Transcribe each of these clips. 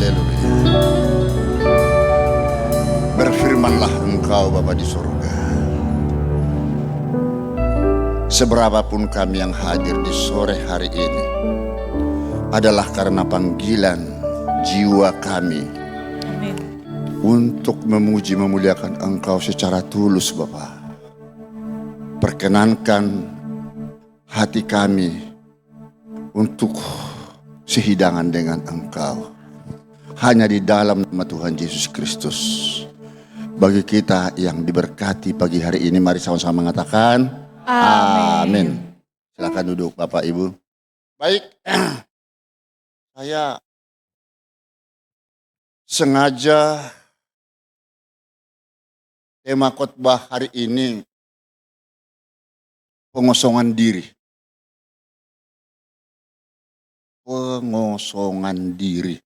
Haleluya. Berfirmanlah Engkau Bapa di surga. Seberapapun kami yang hadir di sore hari ini adalah karena panggilan jiwa kami. Amin. Untuk memuji memuliakan Engkau secara tulus Bapa. Perkenankan hati kami untuk sehidangan dengan Engkau. Hanya di dalam nama Tuhan Yesus Kristus. Bagi kita yang diberkati pagi hari ini, mari sama-sama mengatakan Amin. Silakan duduk Bapak Ibu. Baik, saya sengaja tema khotbah hari ini pengosongan diri. Pengosongan diri.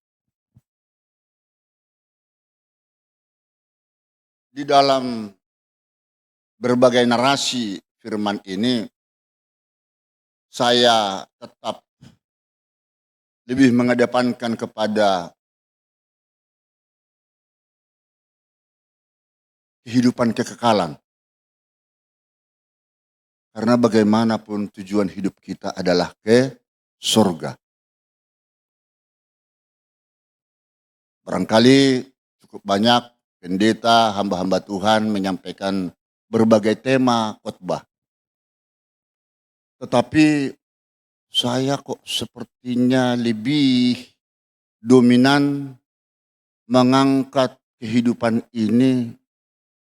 Di dalam berbagai narasi firman ini, saya tetap lebih mengedepankan kepada kehidupan kekekalan. Karena bagaimanapun tujuan hidup kita adalah ke surga. Barangkali cukup banyak pendeta, hamba-hamba Tuhan menyampaikan berbagai tema khotbah. Tetapi saya kok sepertinya lebih dominan mengangkat kehidupan ini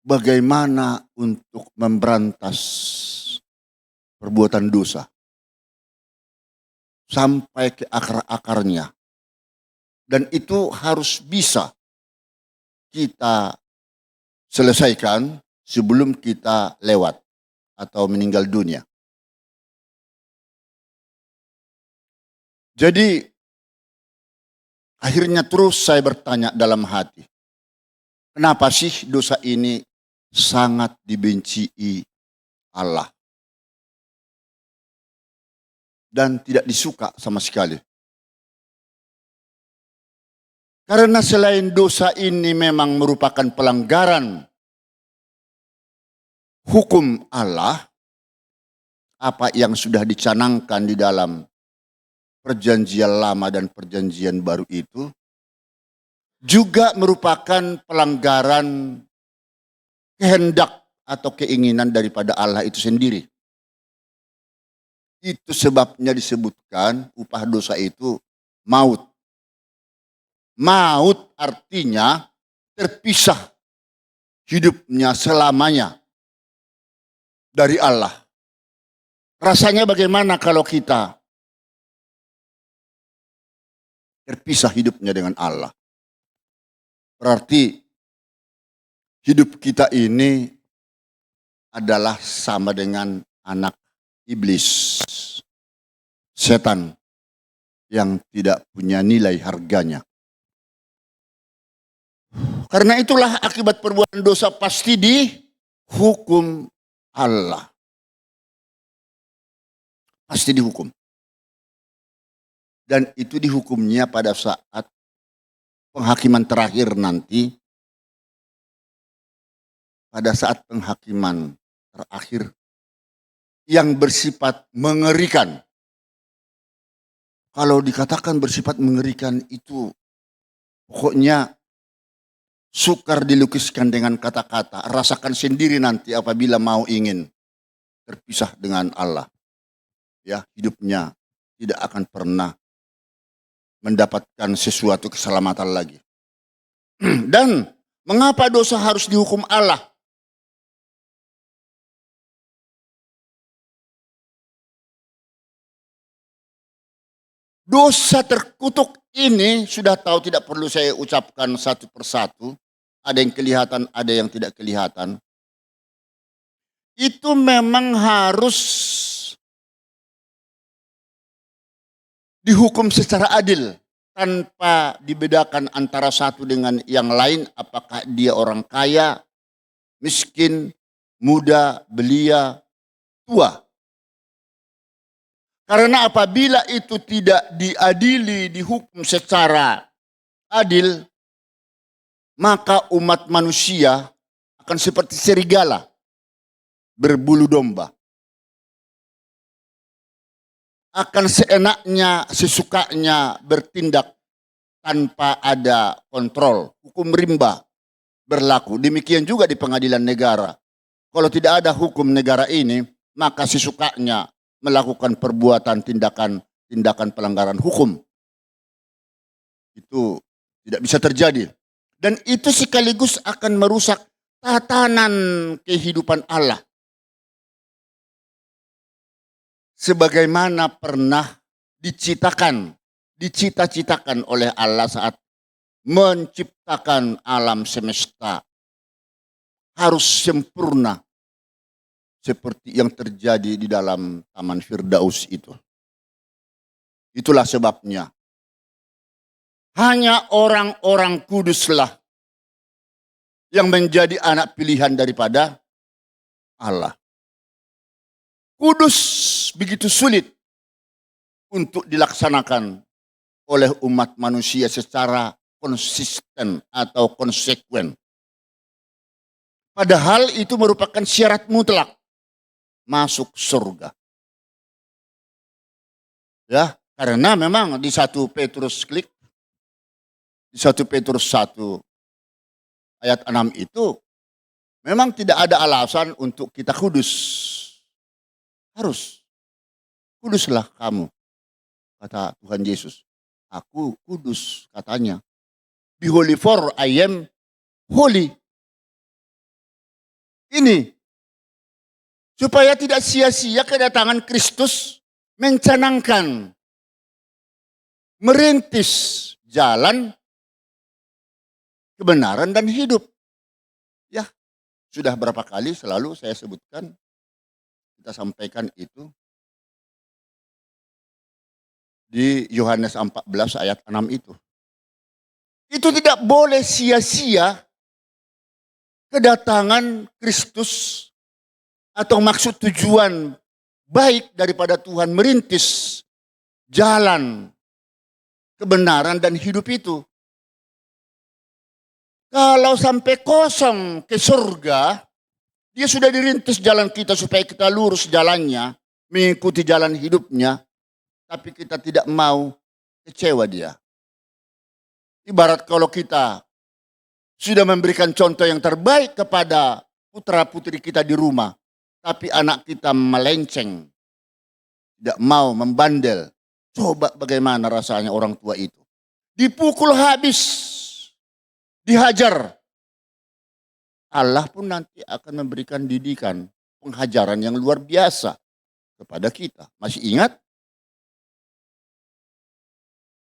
bagaimana untuk memberantas perbuatan dosa. Sampai ke akar-akarnya. Dan itu harus bisa kita selesaikan sebelum kita lewat atau meninggal dunia. Jadi akhirnya terus saya bertanya dalam hati, kenapa sih dosa ini sangat dibenci Allah dan tidak disuka sama sekali? Karena selain dosa ini memang merupakan pelanggaran hukum Allah, apa yang sudah dicanangkan di dalam perjanjian lama dan perjanjian baru itu, juga merupakan pelanggaran kehendak atau keinginan daripada Allah itu sendiri. Itu sebabnya disebutkan upah dosa itu maut. Maut artinya terpisah hidupnya selamanya dari Allah. Rasanya bagaimana kalau kita terpisah hidupnya dengan Allah? Berarti hidup kita ini adalah sama dengan anak iblis, setan yang tidak punya nilai harganya. Karena itulah akibat perbuatan dosa pasti dihukum Allah. Pasti dihukum. Dan itu dihukumnya pada saat penghakiman terakhir nanti. Pada saat penghakiman terakhir yang bersifat mengerikan. Kalau dikatakan bersifat mengerikan itu pokoknya sukar dilukiskan dengan kata-kata. Rasakan sendiri nanti apabila mau ingin terpisah dengan Allah. Ya, hidupnya tidak akan pernah mendapatkan sesuatu keselamatan lagi. Dan mengapa dosa harus dihukum Allah? Dosa terkutuk ini sudah tahu, tidak perlu saya ucapkan satu persatu. Ada yang kelihatan, ada yang tidak kelihatan. Itu memang harus dihukum secara adil. Tanpa dibedakan antara satu dengan yang lain. Apakah dia orang kaya, miskin, muda, belia, tua. Karena apabila itu tidak diadili, dihukum secara adil, maka umat manusia akan seperti serigala berbulu domba. Akan seenaknya, sesukanya bertindak tanpa ada kontrol. Hukum rimba berlaku. Demikian juga di pengadilan negara. Kalau tidak ada hukum negara ini, maka sesukanya melakukan perbuatan tindakan pelanggaran hukum. Itu tidak bisa terjadi. Dan itu sekaligus akan merusak tatanan kehidupan Allah. Sebagaimana pernah dicita-citakan oleh Allah saat menciptakan alam semesta. Harus sempurna. Seperti yang terjadi di dalam Taman Firdaus itu. Itulah sebabnya. Hanya orang-orang kuduslah yang menjadi anak pilihan daripada Allah. Kudus begitu sulit untuk dilaksanakan oleh umat manusia secara konsisten atau konsekuen. Padahal itu merupakan syarat mutlak masuk surga. Ya, karena memang di 1 Petrus di 1 Petrus 1 ayat 6 itu memang tidak ada alasan untuk kita kudus. Harus. Kuduslah kamu, kata Tuhan Yesus. Aku kudus, katanya. Be holy for I am holy. Ini, supaya tidak sia-sia kedatangan Kristus mencanangkan, merintis jalan kebenaran dan hidup. Ya, sudah berapa kali selalu saya sebutkan, kita sampaikan itu di Yohanes 14 ayat 6 itu. Itu tidak boleh sia-sia kedatangan Kristus atau maksud tujuan baik daripada Tuhan merintis jalan kebenaran dan hidup itu. Kalau sampai kosong ke surga, dia sudah dirintis jalan kita supaya kita lurus jalannya, mengikuti jalan hidupnya, tapi kita tidak mau, kecewa dia. Ibarat kalau kita sudah memberikan contoh yang terbaik kepada putra-putri kita di rumah, tapi anak kita melenceng, tidak mau, membandel. Coba bagaimana rasanya orang tua itu. Dipukul habis, dihajar. Allah pun nanti akan memberikan didikan, penghajaran yang luar biasa kepada kita. Masih ingat?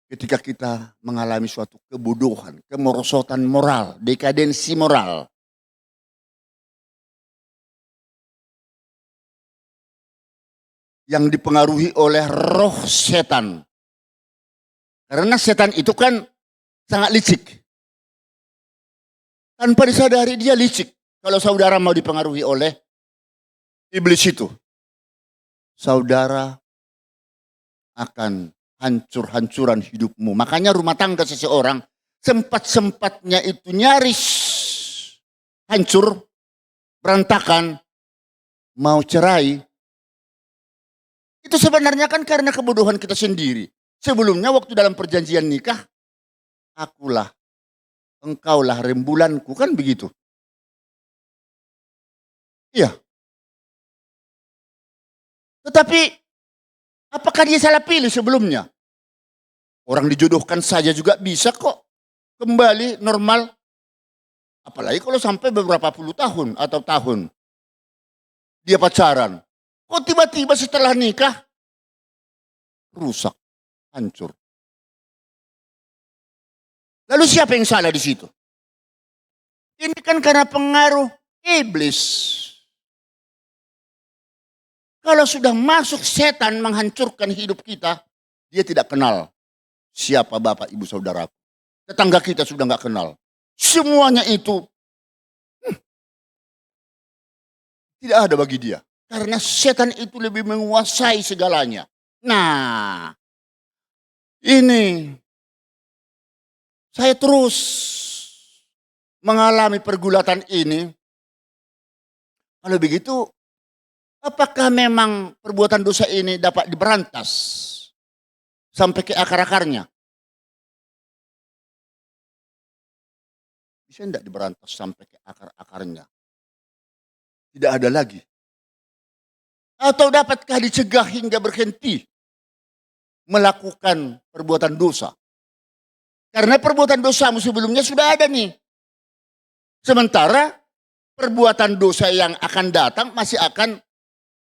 Ketika kita mengalami suatu kebodohan, kemerosotan moral, dekadensi moral. Yang dipengaruhi oleh roh setan. Karena setan itu kan sangat licik. Tanpa disadari dia licik. Kalau saudara mau dipengaruhi oleh iblis itu, saudara akan hancur-hancuran hidupmu. Makanya rumah tangga seseorang sempat-sempatnya itu nyaris hancur, berantakan, mau cerai. Itu sebenarnya kan karena kebodohan kita sendiri. Sebelumnya waktu dalam perjanjian nikah, akulah, engkaulah rembulanku, kan begitu. Iya. Tetapi apakah dia salah pilih sebelumnya? Orang dijodohkan saja juga bisa kok kembali normal. Apalagi kalau sampai beberapa puluh tahun atau tahun dia pacaran. Kok tiba-tiba setelah nikah rusak, hancur. Lalu siapa yang salah di situ? Ini kan karena pengaruh iblis. Kalau sudah masuk setan menghancurkan hidup kita, dia tidak kenal siapa bapak ibu saudara. Tetangga kita sudah nggak kenal. Semuanya itu tidak ada bagi dia. Karena setan itu lebih menguasai segalanya. Nah, ini saya terus mengalami pergulatan ini. Kalau begitu, apakah memang perbuatan dosa ini dapat diberantas sampai ke akar-akarnya? Bisa tidak diberantas sampai ke akar-akarnya? Tidak ada lagi. Atau dapatkah dicegah hingga berhenti melakukan perbuatan dosa? Karena perbuatan dosamu sebelumnya sudah ada nih. Sementara perbuatan dosa yang akan datang masih akan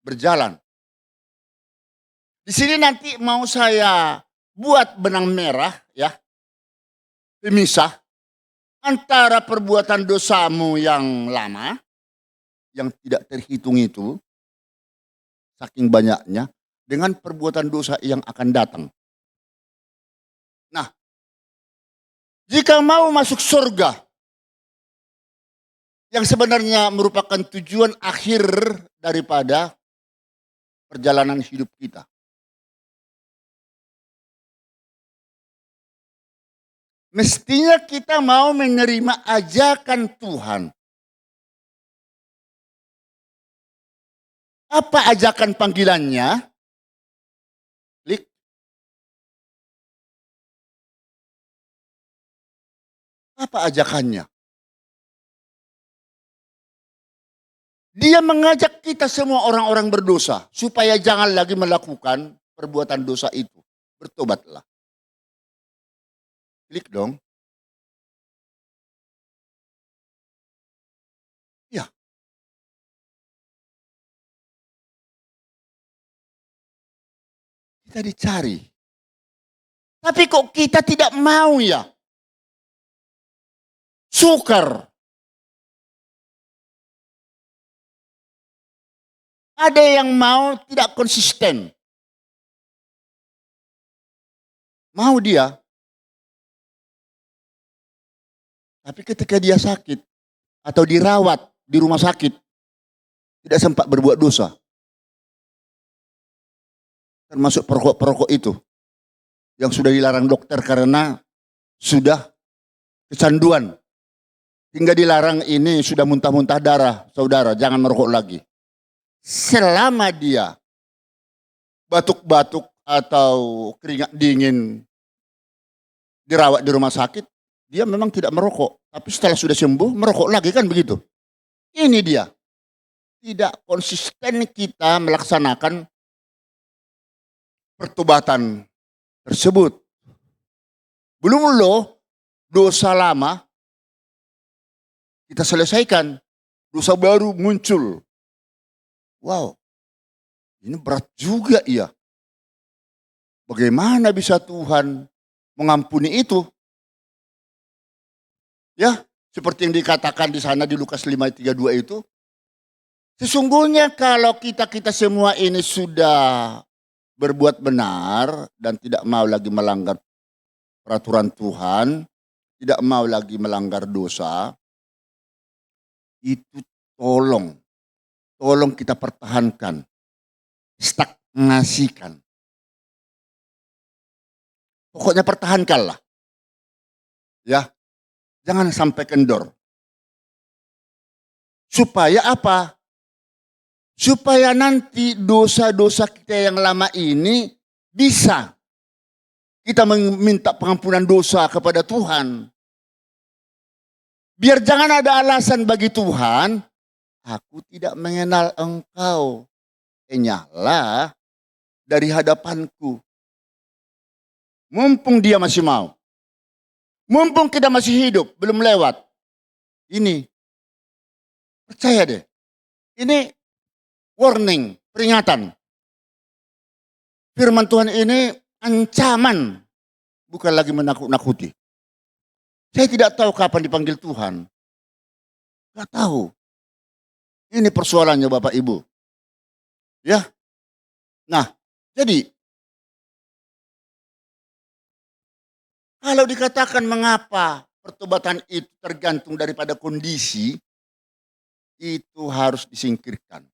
berjalan. Di sini nanti mau saya buat benang merah ya, pemisah antara perbuatan dosamu yang lama, yang tidak terhitung itu, saking banyaknya, dengan perbuatan dosa yang akan datang. Nah, jika mau masuk surga, yang sebenarnya merupakan tujuan akhir daripada perjalanan hidup kita. Mestinya kita mau menerima ajakan Tuhan. Apa ajakan panggilannya? Klik. Apa ajakannya? Dia mengajak kita semua orang-orang berdosa supaya jangan lagi melakukan perbuatan dosa itu. Bertobatlah. Klik dong. Ya. Kita dicari. Tapi kok kita tidak mau ya? Sukar. Ada yang mau tidak konsisten. Mau dia. Tapi ketika dia sakit atau dirawat di rumah sakit, tidak sempat berbuat dosa. Termasuk perokok-perokok itu. Yang sudah dilarang dokter karena sudah kecanduan. Hingga dilarang ini sudah muntah-muntah darah. Saudara, jangan merokok lagi. Selama dia batuk-batuk atau keringat dingin dirawat di rumah sakit, dia memang tidak merokok. Tapi setelah sudah sembuh, merokok lagi, kan begitu. Ini dia. Tidak konsisten kita melaksanakan pertobatan tersebut. Belum loh dosa lama kita selesaikan, dosa baru muncul. Wow, ini berat juga ya. Bagaimana bisa Tuhan mengampuni itu? Ya, seperti yang dikatakan di sana di Lukas 5 ayat 32 itu. Sesungguhnya kalau kita semua ini sudah berbuat benar dan tidak mau lagi melanggar peraturan Tuhan, tidak mau lagi melanggar dosa, itu tolong kita pertahankan, stagnasikan. Pokoknya pertahankanlah. Ya, jangan sampai kendor. Supaya apa? Supaya nanti dosa-dosa kita yang lama ini bisa kita meminta pengampunan dosa kepada Tuhan. Biar jangan ada alasan bagi Tuhan, aku tidak mengenal engkau. Enyahlah dari hadapanku. Mumpung dia masih mau. Mumpung kita masih hidup, belum lewat. Ini, percaya deh. Ini warning, peringatan. Firman Tuhan ini ancaman, bukan lagi menakut-nakuti. Saya tidak tahu kapan dipanggil Tuhan. Gak tahu. Ini persoalannya Bapak Ibu. Ya. Nah, jadi kalau dikatakan mengapa pertobatan itu tergantung daripada kondisi, itu harus disingkirkan.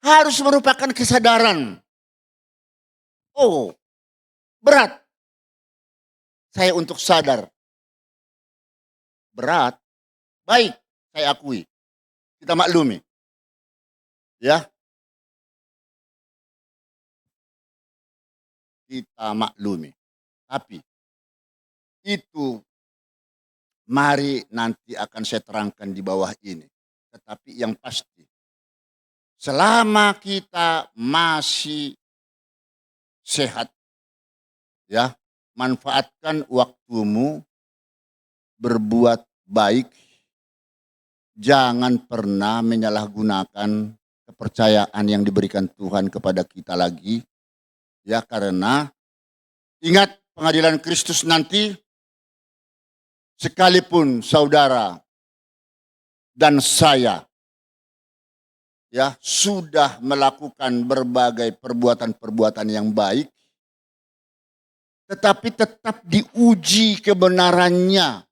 Harus merupakan kesadaran. Oh, berat saya untuk sadar berat. Baik, saya akui. Kita maklumi. Ya. Kita maklumi. Tapi itu mari nanti akan saya terangkan di bawah ini. Tetapi yang pasti, selama kita masih sehat, ya, manfaatkan waktumu berbuat baik. Jangan pernah menyalahgunakan kepercayaan yang diberikan Tuhan kepada kita lagi. Ya, karena ingat pengadilan Kristus nanti, sekalipun saudara dan saya ya sudah melakukan berbagai perbuatan-perbuatan yang baik, tetapi tetap diuji kebenarannya.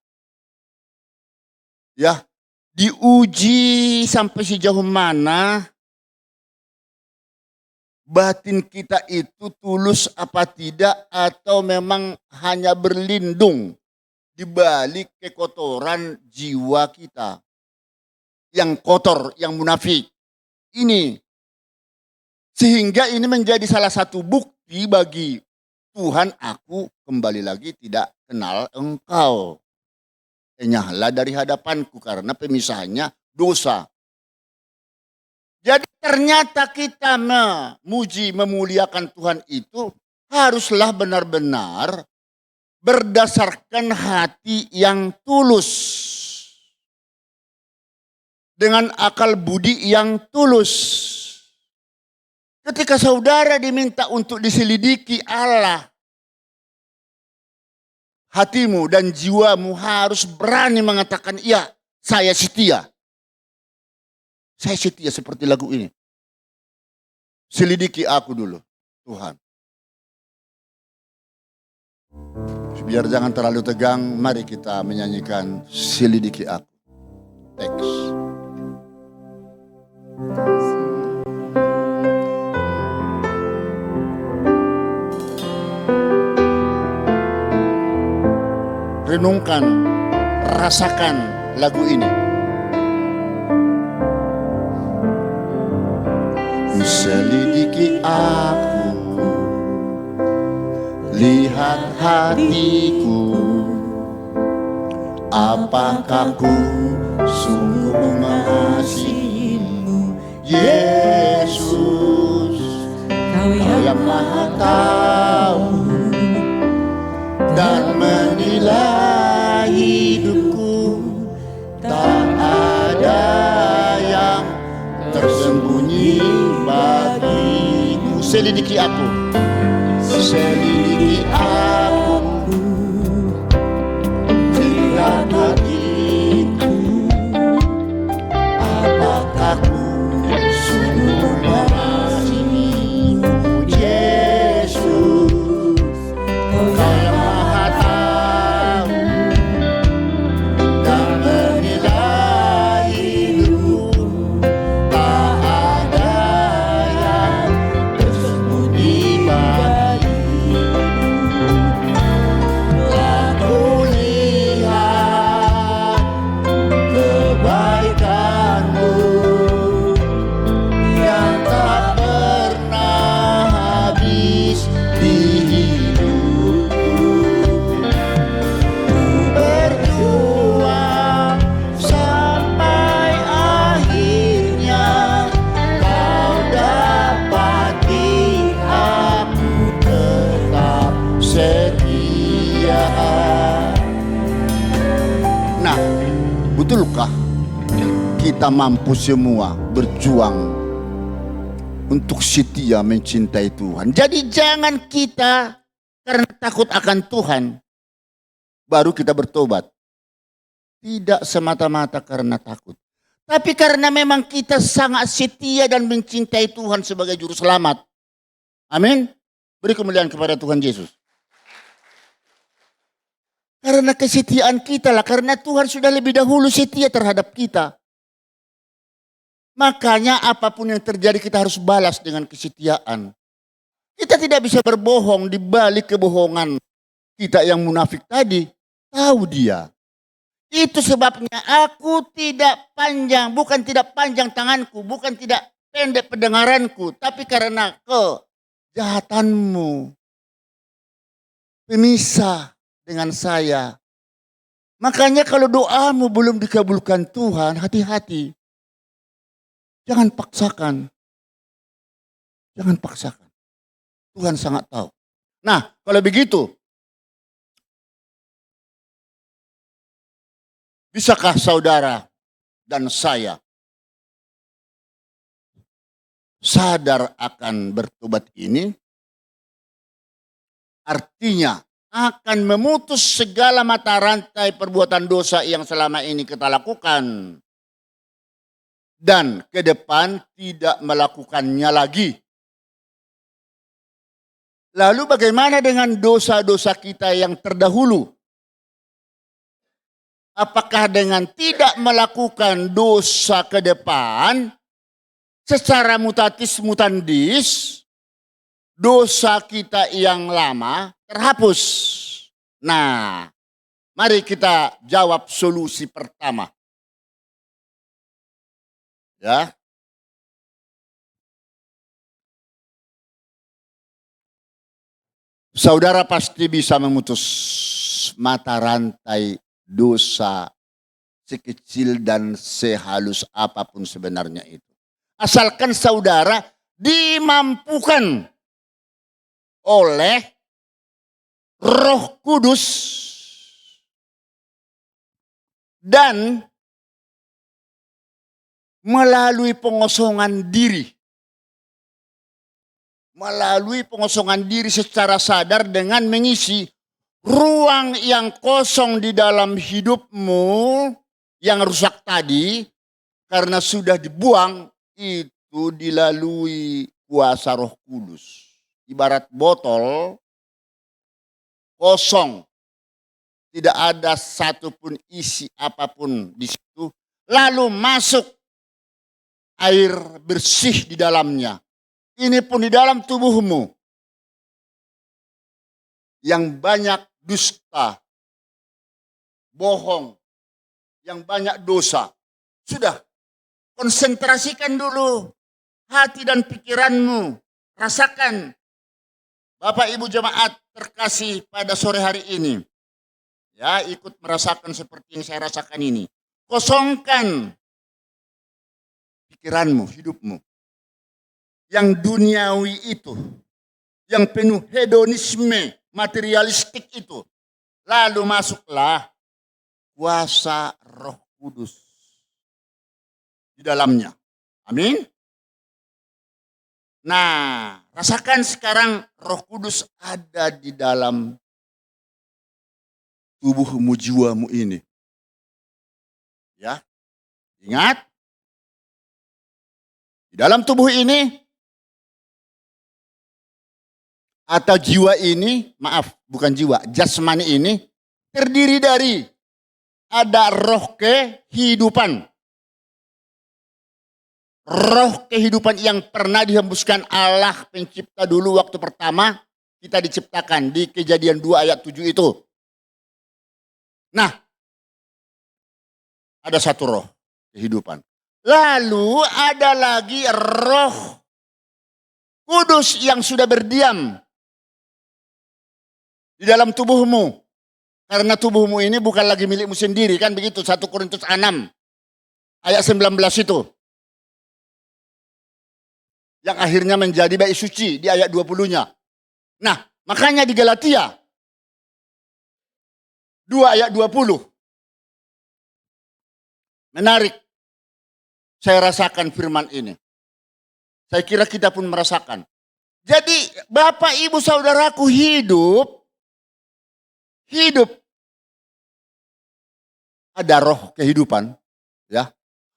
Ya, diuji sampai sejauh mana batin kita itu tulus apa tidak, atau memang hanya berlindung di balik kekotoran jiwa kita yang kotor, yang munafik. Ini sehingga ini menjadi salah satu bukti bagi Tuhan, aku kembali lagi tidak kenal engkau. Enyahlah dari hadapanku, karena pemisahannya dosa. Jadi ternyata kita memuji, memuliakan Tuhan itu haruslah benar-benar berdasarkan hati yang tulus. Dengan akal budi yang tulus. Ketika saudara diminta untuk diselidiki Allah, hatimu dan jiwamu harus berani mengatakan, iya, saya setia. Saya setia seperti lagu ini. Selidiki aku dulu, Tuhan. Biar jangan terlalu tegang, mari kita menyanyikan Selidiki Aku. Teks. Renungkan, rasakan lagu ini. Selidiki aku, lihat hatiku, apakah ku sungguh mengasihimu, Yesus, Kau yang Maha Tahu dan menilai hidupku, tak ada yang tersembunyi bagimu. Selidiki aku, selidiki aku, lihat hatiku, apakah ku sungguh mengasihimu, Yesus, Kau yang Maha Tahu dan menilai hidupku, tak ada yang tersembunyi bagimu. Aku lihat kebaikanmu yang tak pernah habis di hidupku. Ku berjuang sampai akhirnya Kau dapati aku tetap setia. Nah, betulkah kita mampu semua berjuang untuk setia mencintai Tuhan? Jadi jangan kita karena takut akan Tuhan baru kita bertobat. Tidak semata-mata karena takut, tapi karena memang kita sangat setia dan mencintai Tuhan sebagai juru selamat. Amin. Beri kemuliaan kepada Tuhan Yesus. Karena kesetiaan kita lah, karena Tuhan sudah lebih dahulu setia terhadap kita. Makanya apapun yang terjadi kita harus balas dengan kesetiaan. Kita tidak bisa berbohong di balik kebohongan kita yang munafik tadi. Tahu dia. Itu sebabnya aku bukan tidak panjang tanganku, bukan tidak pendek pendengaranku, tapi karena kejahatanmu, pemisah dengan saya. Makanya kalau doamu belum dikabulkan Tuhan, hati-hati. Jangan paksakan. Jangan paksakan. Tuhan sangat tahu. Nah, kalau begitu, bisakah saudara dan saya sadar akan bertobat ini? Artinya akan memutus segala mata rantai perbuatan dosa yang selama ini kita lakukan. Dan ke depan tidak melakukannya lagi. Lalu bagaimana dengan dosa-dosa kita yang terdahulu? Apakah dengan tidak melakukan dosa ke depan, secara mutatis mutandis, dosa kita yang lama terhapus? Nah, mari kita jawab solusi pertama. Ya. Saudara pasti bisa memutus mata rantai dosa sekecil dan sehalus apapun sebenarnya itu. Asalkan saudara dimampukan oleh Roh Kudus dan melalui pengosongan diri. Melalui pengosongan diri secara sadar dengan mengisi ruang yang kosong di dalam hidupmu yang rusak tadi karena sudah dibuang, itu dilalui kuasa Roh Kudus. Ibarat botol kosong, tidak ada satupun isi apapun di situ, lalu masuk air bersih di dalamnya. Ini pun di dalam tubuhmu yang banyak dusta, bohong, yang banyak dosa. Sudah, konsentrasikan dulu hati dan pikiranmu. Rasakan, Bapak Ibu jemaat terkasih pada sore hari ini. Ya, ikut merasakan seperti yang saya rasakan ini. Kosongkan pikiranmu, hidupmu. Yang duniawi itu, yang penuh hedonisme, materialistik itu. Lalu masuklah kuasa Roh Kudus di dalamnya. Amin. Nah, rasakan sekarang Roh Kudus ada di dalam tubuhmu, jiwamu ini. Ya, ingat, di dalam tubuh ini atau jiwa ini, maaf, bukan jiwa, jasmani ini terdiri dari ada roh kehidupan. Roh kehidupan yang pernah dihembuskan Allah pencipta dulu waktu pertama kita diciptakan di Kejadian 2 ayat 7 itu. Nah, ada satu roh kehidupan. Lalu ada lagi Roh Kudus yang sudah berdiam di dalam tubuhmu. Karena tubuhmu ini bukan lagi milikmu sendiri, kan begitu 1 Korintus 6 ayat 19 itu. Yang akhirnya menjadi bait suci di ayat 20-nya. Nah, makanya di Galatia 2 ayat 20. Menarik. Saya rasakan firman ini. Saya kira kita pun merasakan. Jadi Bapak Ibu Saudaraku hidup. Ada roh kehidupan. Ya.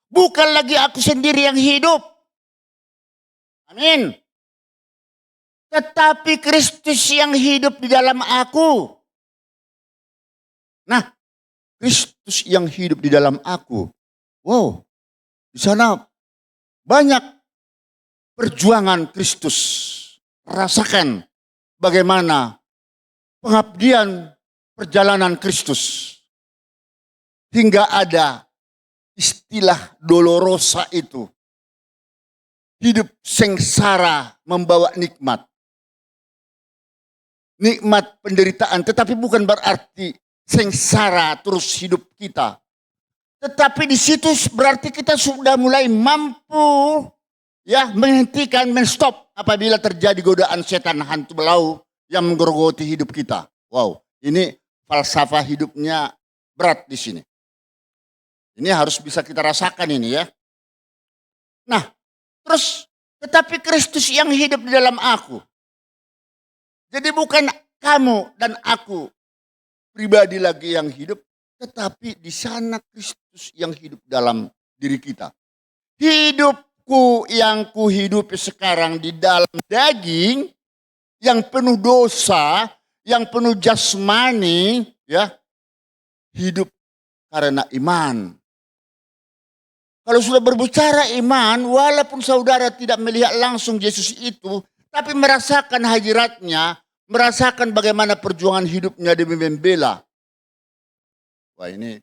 Bukan lagi aku sendiri yang hidup. Amin. Tetapi Kristus yang hidup di dalam aku. Nah, Kristus yang hidup di dalam aku. Wow, di sana banyak perjuangan Kristus. Rasakan bagaimana pengabdian perjalanan Kristus. hingga ada istilah dolorosa itu. Hidup sengsara membawa nikmat. Nikmat penderitaan, tetapi bukan berarti sengsara terus hidup kita. Tetapi di situ berarti kita sudah mulai mampu menghentikan, menstop apabila terjadi godaan setan hantu belau yang menggerogoti hidup kita. Wow, ini falsafah hidupnya berat di sini. Ini harus bisa kita rasakan ini ya. Nah, terus tetapi Kristus yang hidup di dalam aku. Jadi bukan kamu dan aku pribadi lagi yang hidup, tetapi di sana Kristus yang hidup dalam diri kita. Hidupku yang kuhidupi sekarang di dalam daging, yang penuh dosa, yang penuh jasmani, hidup karena iman. Kalau sudah berbicara iman, walaupun saudara tidak melihat langsung Yesus itu, tapi merasakan hadiratnya, merasakan bagaimana perjuangan hidupnya demi membela. Wah, ini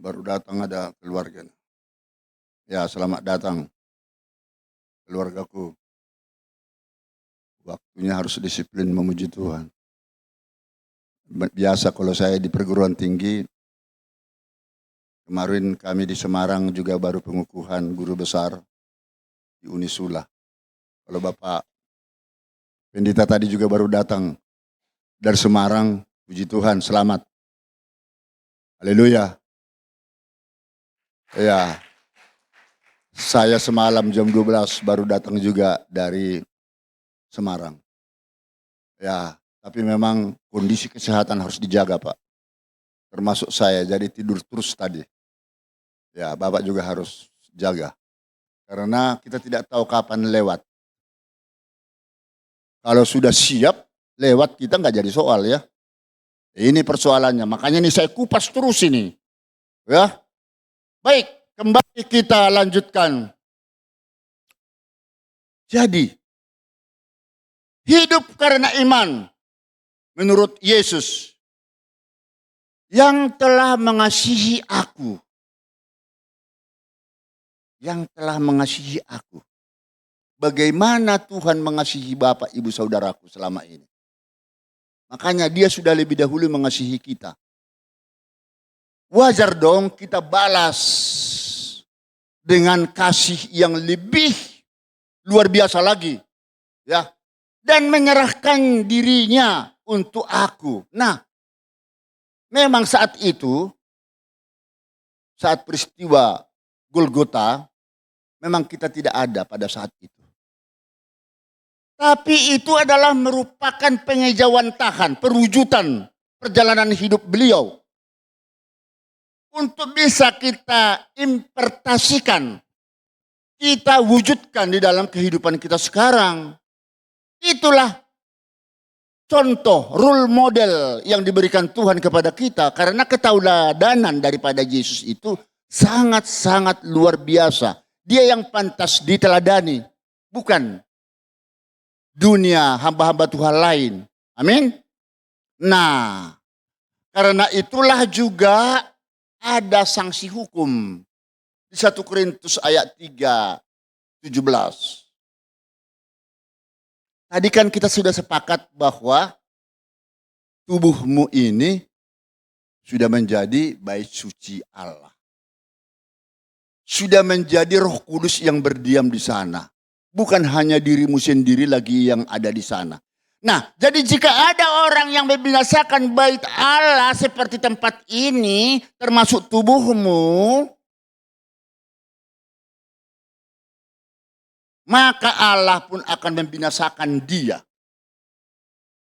baru datang ada keluarga. Ya, selamat datang keluargaku. Waktunya harus disiplin memuji Tuhan. Biasa kalau saya di perguruan tinggi, kemarin kami di Semarang juga baru pengukuhan guru besar di Unisula. Kalau Bapak Pendeta tadi juga baru datang dari Semarang, puji Tuhan, selamat. Haleluya. Ya, saya semalam jam 12 baru datang juga dari Semarang. Ya, tapi memang kondisi kesehatan harus dijaga, Pak. Termasuk saya, jadi tidur terus tadi. Ya, Bapak juga harus jaga. Karena kita tidak tahu kapan lewat. Kalau sudah siap, lewat kita nggak jadi soal ya. Ini persoalannya, makanya ini saya kupas terus ini. Ya, baik, kembali kita lanjutkan. Jadi, hidup karena iman menurut Yesus yang telah mengasihi aku. Yang telah mengasihi aku. Bagaimana Tuhan mengasihi Bapak, Ibu, Saudaraku selama ini. Makanya dia sudah lebih dahulu mengasihi kita. Wajar dong kita balas dengan kasih yang lebih luar biasa lagi. Ya. Dan menyerahkan dirinya untuk aku. Nah, memang saat itu, saat peristiwa Golgota, memang kita tidak ada pada saat itu. Tapi itu adalah merupakan pengejawantahan, perwujudan perjalanan hidup beliau. Untuk bisa kita impartasikan, kita wujudkan di dalam kehidupan kita sekarang. Itulah contoh, role model yang diberikan Tuhan kepada kita. Karena ketauladanan daripada Yesus itu sangat-sangat luar biasa. Dia yang pantas diteladani, bukan dunia hamba-hamba Tuhan lain. Amin. Nah, karena itulah juga ada sanksi hukum. Di 1 Korintus ayat 3:17. Tadi kan kita sudah sepakat bahwa tubuhmu ini sudah menjadi bait suci Allah. Sudah menjadi Roh Kudus yang berdiam di sana. Bukan hanya dirimu sendiri lagi yang ada di sana. Nah, jadi jika ada orang yang membinasakan bait Allah seperti tempat ini, termasuk tubuhmu, maka Allah pun akan membinasakan dia.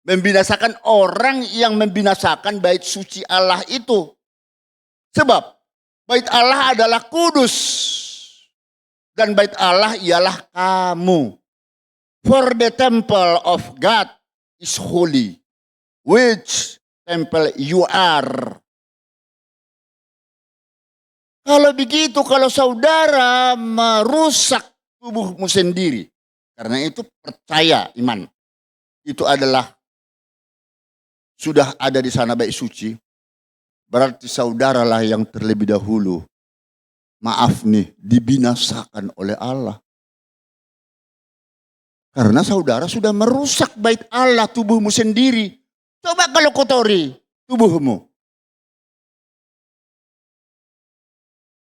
Membinasakan orang yang membinasakan bait suci Allah itu. Sebab bait Allah adalah kudus. Dan bait Allah ialah kamu. For the temple of God is holy. Which temple you are. Kalau begitu, kalau saudara merusak tubuhmu sendiri. Karena itu percaya iman. Itu adalah sudah ada di sana bait suci. Berarti saudaralah yang terlebih dahulu, maaf nih, dibinasakan oleh Allah. Karena saudara sudah merusak bait Allah, tubuhmu sendiri. Coba kalau kotori tubuhmu.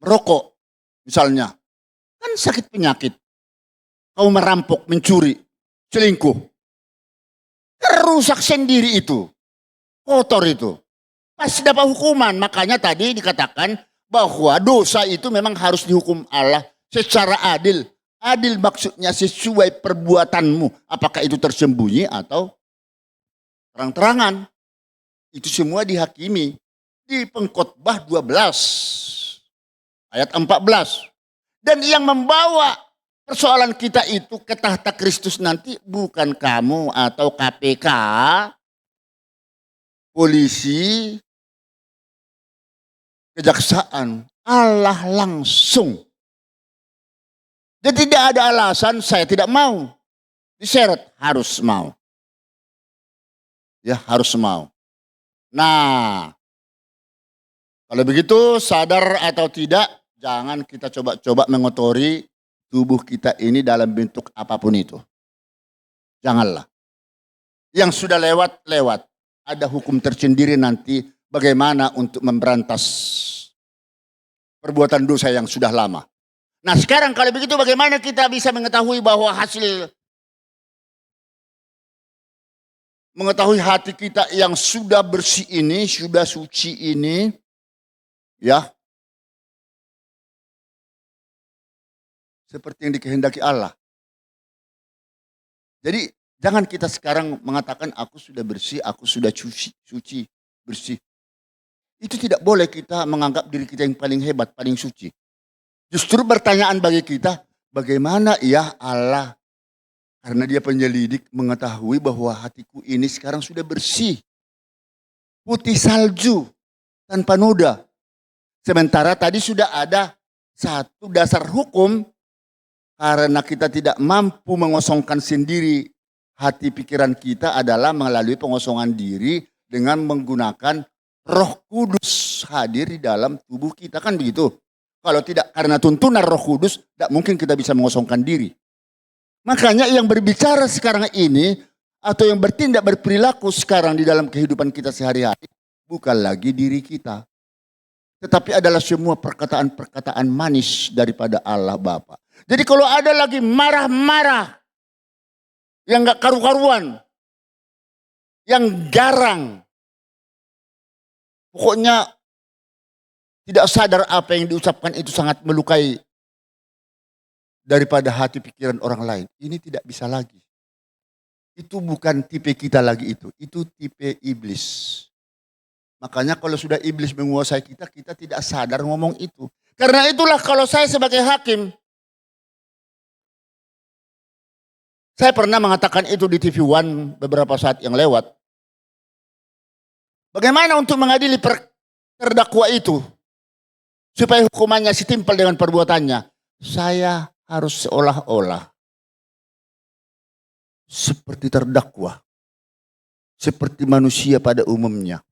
Merokok misalnya, kan sakit penyakit. Kau merampok, mencuri, selingkuh. Rusak sendiri itu. Kotor itu. Pas dapat hukuman. Makanya tadi dikatakan bahwa dosa itu memang harus dihukum Allah secara adil. Adil maksudnya sesuai perbuatanmu. Apakah itu tersembunyi atau terang-terangan. Itu semua dihakimi. Di Pengkhotbah 12. Ayat 14. Dan yang membawa persoalan kita itu ke tahta Kristus nanti bukan kamu atau KPK, polisi, kejaksaan. Allah langsung. Dan tidak ada alasan saya tidak mau. Diseret, harus mau. Ya, harus mau. Nah, kalau begitu sadar atau tidak, jangan kita coba-coba mengotori tubuh kita ini dalam bentuk apapun itu. Janganlah. Yang sudah lewat, lewat. Ada hukum tersendiri nanti bagaimana untuk memberantas perbuatan dosa yang sudah lama. Nah sekarang kalau begitu bagaimana kita bisa mengetahui bahwa mengetahui hati kita yang sudah bersih ini, sudah suci ini, ya, seperti yang dikehendaki Allah. Jadi jangan kita sekarang mengatakan aku sudah bersih, aku sudah suci, bersih. Itu tidak boleh kita menganggap diri kita yang paling hebat, paling suci. Justru pertanyaan bagi kita, bagaimana ya Allah, karena dia penyelidik mengetahui bahwa hatiku ini sekarang sudah bersih. Putih salju, tanpa noda. Sementara tadi sudah ada satu dasar hukum, karena kita tidak mampu mengosongkan sendiri hati pikiran kita adalah melalui pengosongan diri dengan menggunakan Roh Kudus hadir di dalam tubuh kita, kan begitu. Kalau tidak karena tuntunan Roh Kudus, tidak mungkin kita bisa mengosongkan diri. Makanya yang berbicara sekarang ini atau yang bertindak berperilaku sekarang di dalam kehidupan kita sehari-hari bukan lagi diri kita. Tetapi adalah semua perkataan-perkataan manis daripada Allah Bapa. Jadi kalau ada lagi marah-marah yang gak karu-karuan, yang garang, pokoknya tidak sadar apa yang diucapkan itu sangat melukai daripada hati pikiran orang lain. Ini tidak bisa lagi. Itu bukan tipe kita lagi itu tipe iblis. Makanya kalau sudah iblis menguasai kita, kita tidak sadar ngomong itu. Karena itulah kalau saya sebagai hakim, saya pernah mengatakan itu di TV One beberapa saat yang lewat. Bagaimana untuk mengadili terdakwa itu? Supaya hukumannya setimpal dengan perbuatannya. Saya harus seolah-olah seperti terdakwa. Seperti manusia pada umumnya.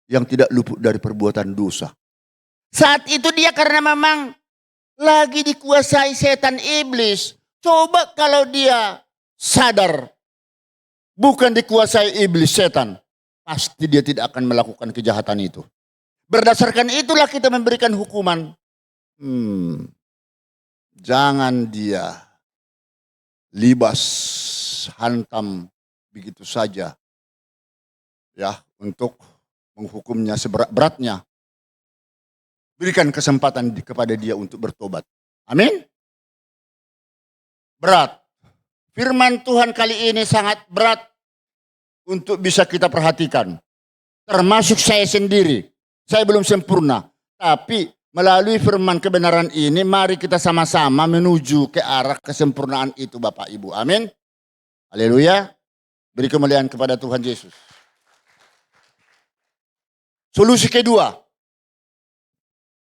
Yang tidak luput dari perbuatan dosa. Saat itu dia karena memang lagi dikuasai setan iblis. Coba kalau dia sadar bukan dikuasai iblis setan. Pasti dia tidak akan melakukan kejahatan itu. Berdasarkan itulah kita memberikan hukuman. Jangan dia libas, hantam begitu saja. Ya, untuk menghukumnya seberat-beratnya. Berikan kesempatan kepada dia untuk bertobat. Amin. Berat. Firman Tuhan kali ini sangat berat untuk bisa kita perhatikan. Termasuk saya sendiri. Saya belum sempurna. Tapi melalui firman kebenaran ini, mari kita sama-sama menuju ke arah kesempurnaan itu Bapak Ibu. Amin. Haleluya. Beri kemuliaan kepada Tuhan Yesus. Solusi kedua.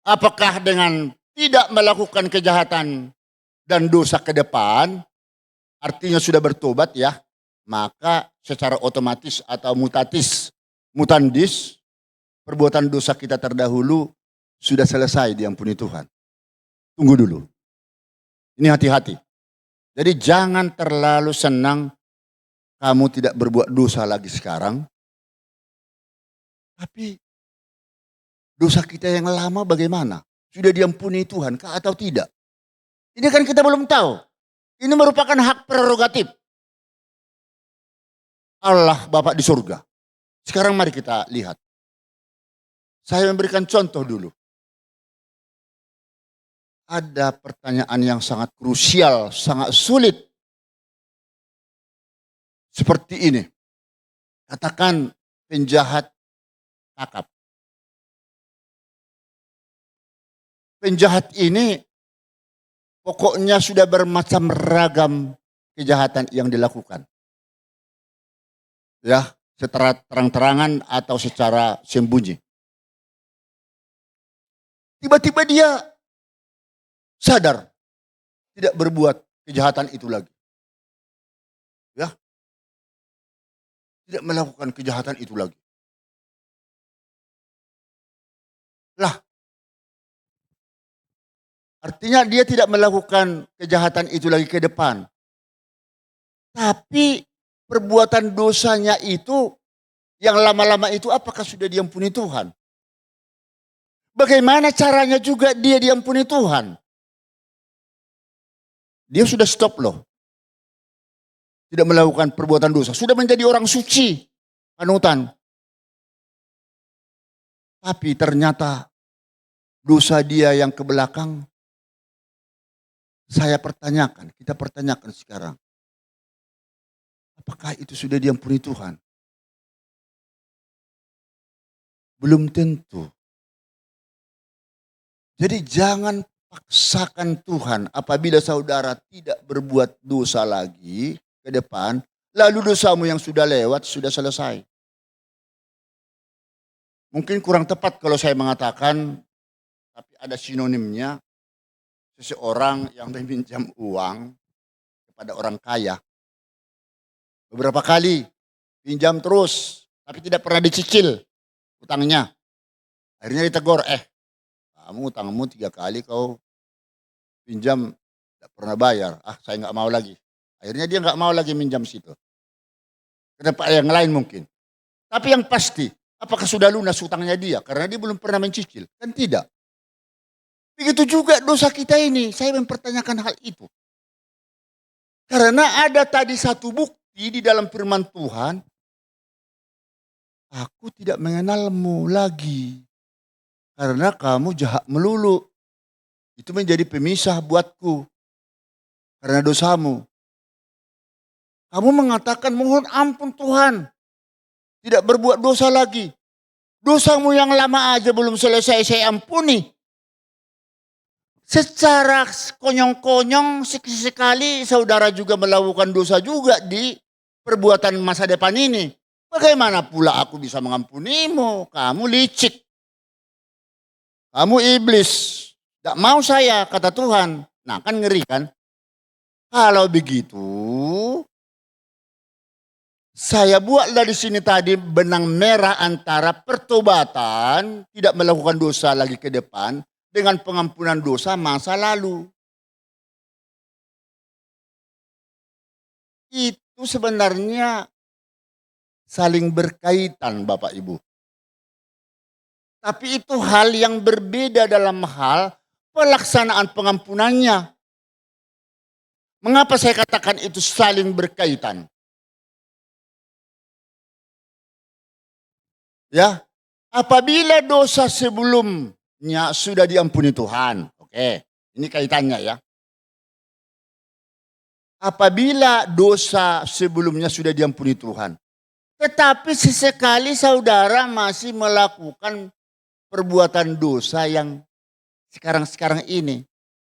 Apakah dengan tidak melakukan kejahatan dan dosa ke depan, artinya sudah bertobat ya, maka secara otomatis atau mutandis, perbuatan dosa kita terdahulu sudah selesai diampuni Tuhan. Tunggu dulu. Ini hati-hati. Jadi jangan terlalu senang kamu tidak berbuat dosa lagi sekarang. Tapi dosa kita yang lama bagaimana? Sudah diampuni Tuhan kah atau tidak? Ini kan kita belum tahu. Ini merupakan hak prerogatif Allah Bapa di surga. Sekarang mari kita lihat. Saya memberikan contoh dulu. Ada pertanyaan yang sangat krusial, sangat sulit. Seperti ini. Katakan penjahat tangkap. Penjahat ini pokoknya sudah bermacam ragam kejahatan yang dilakukan. Ya, secara terang-terangan atau secara sembunyi. Tiba-tiba dia sadar tidak berbuat kejahatan itu lagi. Ya. Tidak melakukan kejahatan itu lagi. Lah, artinya dia tidak melakukan kejahatan itu lagi ke depan. Tapi perbuatan dosanya itu, yang lama-lama itu apakah sudah diampuni Tuhan? Bagaimana caranya juga dia diampuni Tuhan? Dia sudah stop loh. Tidak melakukan perbuatan dosa. Sudah menjadi orang suci. Panutan. Tapi ternyata dosa dia yang ke belakang, saya pertanyakan, kita pertanyakan sekarang. Apakah itu sudah diampuni Tuhan? Belum tentu. Jadi jangan paksakan Tuhan apabila saudara tidak berbuat dosa lagi ke depan, lalu dosamu yang sudah lewat sudah selesai. Mungkin kurang tepat kalau saya mengatakan, tapi ada sinonimnya, seseorang yang meminjam uang kepada orang kaya. Beberapa kali pinjam terus, tapi tidak pernah dicicil utangnya. Akhirnya ditegur, kamu utangmu 3 kali kau pinjam tidak pernah bayar. Saya nggak mau lagi. Akhirnya dia nggak mau lagi minjam situ. Ke tempat yang lain mungkin. Tapi yang pasti, apakah sudah lunas utangnya dia? Karena dia belum pernah mencicil. Kan tidak. Begitu juga dosa kita ini. Saya mempertanyakan hal itu. Karena ada tadi satu bukti di dalam firman Tuhan. Aku tidak mengenalmu lagi. Karena kamu jahat melulu. Itu menjadi pemisah buatku. Karena dosamu. Kamu mengatakan mohon ampun Tuhan. Tidak berbuat dosa lagi. Dosamu yang lama aja belum selesai saya ampuni. Secara konyong-konyong sekali saudara juga melakukan dosa juga di perbuatan masa depan ini. Bagaimana pula aku bisa mengampunimu? Kamu licik. Kamu iblis. Tidak mau saya, kata Tuhan. Nah kan ngeri kan? Kalau begitu, saya buat dari sini tadi benang merah antara pertobatan, tidak melakukan dosa lagi ke depan, dengan pengampunan dosa masa lalu. Itu sebenarnya saling berkaitan Bapak Ibu. Tapi itu hal yang berbeda dalam hal pelaksanaan pengampunannya. Mengapa saya katakan itu saling berkaitan? Ya, apabila dosa sebelumnya sudah diampuni Tuhan. Oke, ini kaitannya ya. Apabila dosa sebelumnya sudah diampuni Tuhan. Tetapi sesekali saudara masih melakukan perbuatan dosa yang sekarang-sekarang ini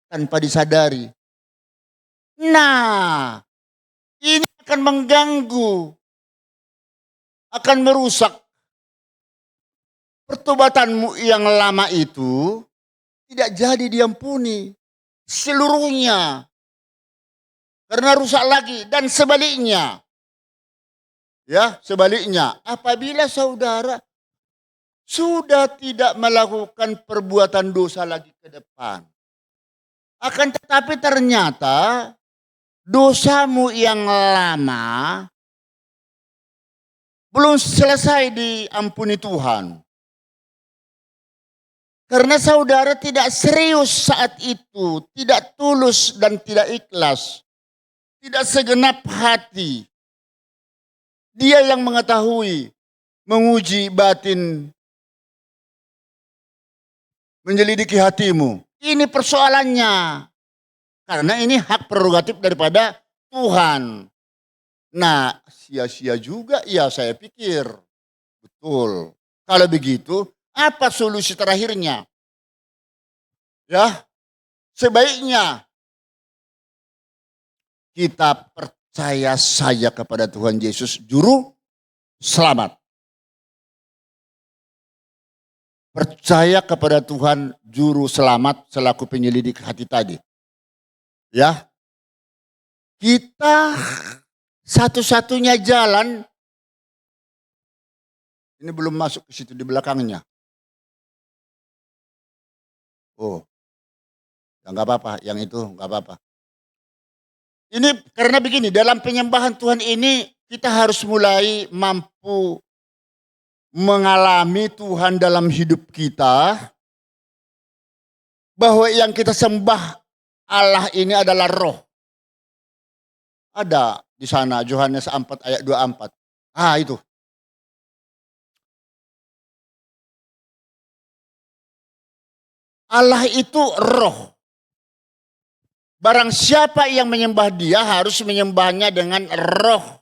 tanpa disadari. Nah, ini akan mengganggu, akan merusak pertobatanmu yang lama itu tidak jadi diampuni seluruhnya. Karena rusak lagi dan sebaliknya. Ya, sebaliknya apabila saudara sudah tidak melakukan perbuatan dosa lagi ke depan. Akan tetapi ternyata dosamu yang lama belum selesai diampuni Tuhan. Karena saudara tidak serius saat itu, tidak tulus dan tidak ikhlas, tidak segenap hati. Dia yang mengetahui, menguji batin, menyelidiki hatimu. Ini persoalannya. Karena ini hak prerogatif daripada Tuhan. Nah, sia-sia juga ya saya pikir. Betul. Kalau begitu, apa solusi terakhirnya? Ya, sebaiknya kita percaya saja kepada Tuhan Yesus, juru selamat. Percaya kepada Tuhan juru selamat selaku penyelidik hati tadi. Ya, kita satu-satunya jalan, ini belum masuk ke situ di belakangnya. Oh, ya nggak apa-apa, yang itu nggak apa-apa. Ini karena begini, dalam penyembahan Tuhan ini kita harus mulai mampu mengalami Tuhan dalam hidup kita, bahwa yang kita sembah Allah ini adalah roh. Ada di sana Yohanes 4 ayat 24. Itu. Allah itu roh. Barang siapa yang menyembah dia harus menyembahnya dengan roh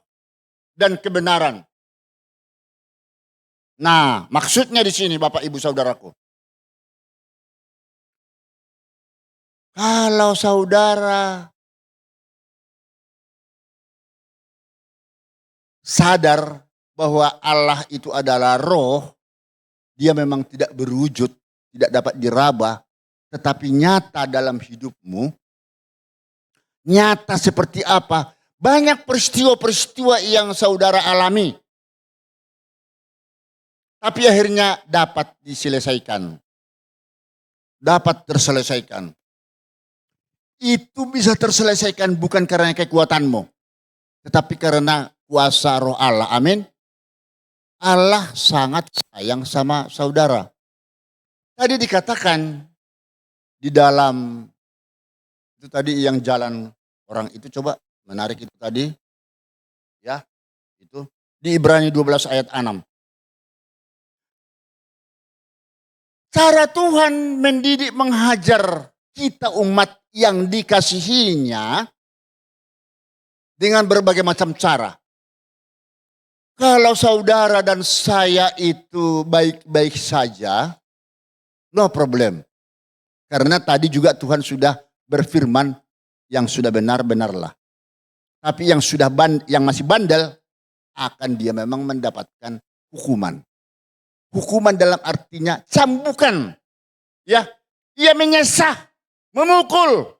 dan kebenaran. Nah, maksudnya di sini Bapak Ibu Saudaraku. Kalau saudara sadar bahwa Allah itu adalah roh, dia memang tidak berwujud, tidak dapat diraba, tetapi nyata dalam hidupmu. Nyata seperti apa? Banyak peristiwa-peristiwa yang saudara alami. Tapi akhirnya dapat diselesaikan. Dapat terselesaikan. Itu bisa terselesaikan bukan karena kekuatanmu. Tetapi karena kuasa roh Allah. Amin. Allah sangat sayang sama saudara. Tadi dikatakan di dalam, itu tadi yang jalan orang itu, coba menarik itu tadi. Ya, itu di Ibrani 12 ayat 6. Cara Tuhan mendidik menghajar kita umat yang dikasihinya dengan berbagai macam cara. Kalau saudara dan saya itu baik-baik saja, no problem. Karena tadi juga Tuhan sudah berfirman, yang sudah benar-benarlah. Tapi yang yang masih bandel, akan dia memang mendapatkan hukuman. Hukuman dalam artinya cambukan. Ya, ia menyesah, memukul,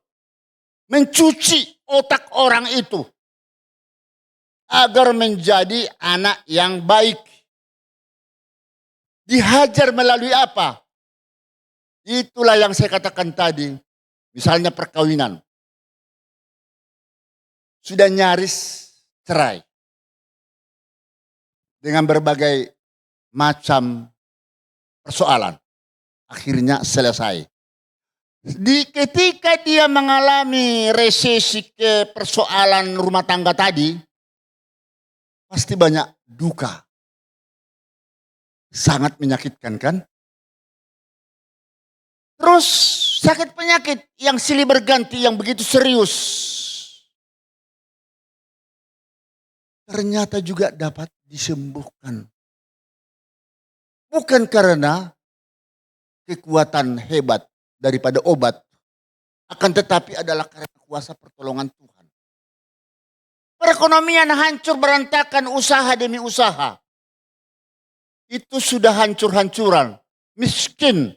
mencuci otak orang itu agar menjadi anak yang baik. Dihajar melalui apa? Itulah yang saya katakan tadi. Misalnya perkawinan. Sudah nyaris cerai. Dengan berbagai macam persoalan. Akhirnya selesai. Ketika dia mengalami resesi ke persoalan rumah tangga tadi, pasti banyak duka. Sangat menyakitkan kan? Terus sakit penyakit yang silih berganti yang begitu serius. Ternyata juga dapat disembuhkan. Bukan karena kekuatan hebat daripada obat. Akan tetapi adalah karena kuasa pertolongan Tuhan. Perekonomian hancur berantakan, usaha demi usaha. Itu sudah hancur-hancuran. Miskin.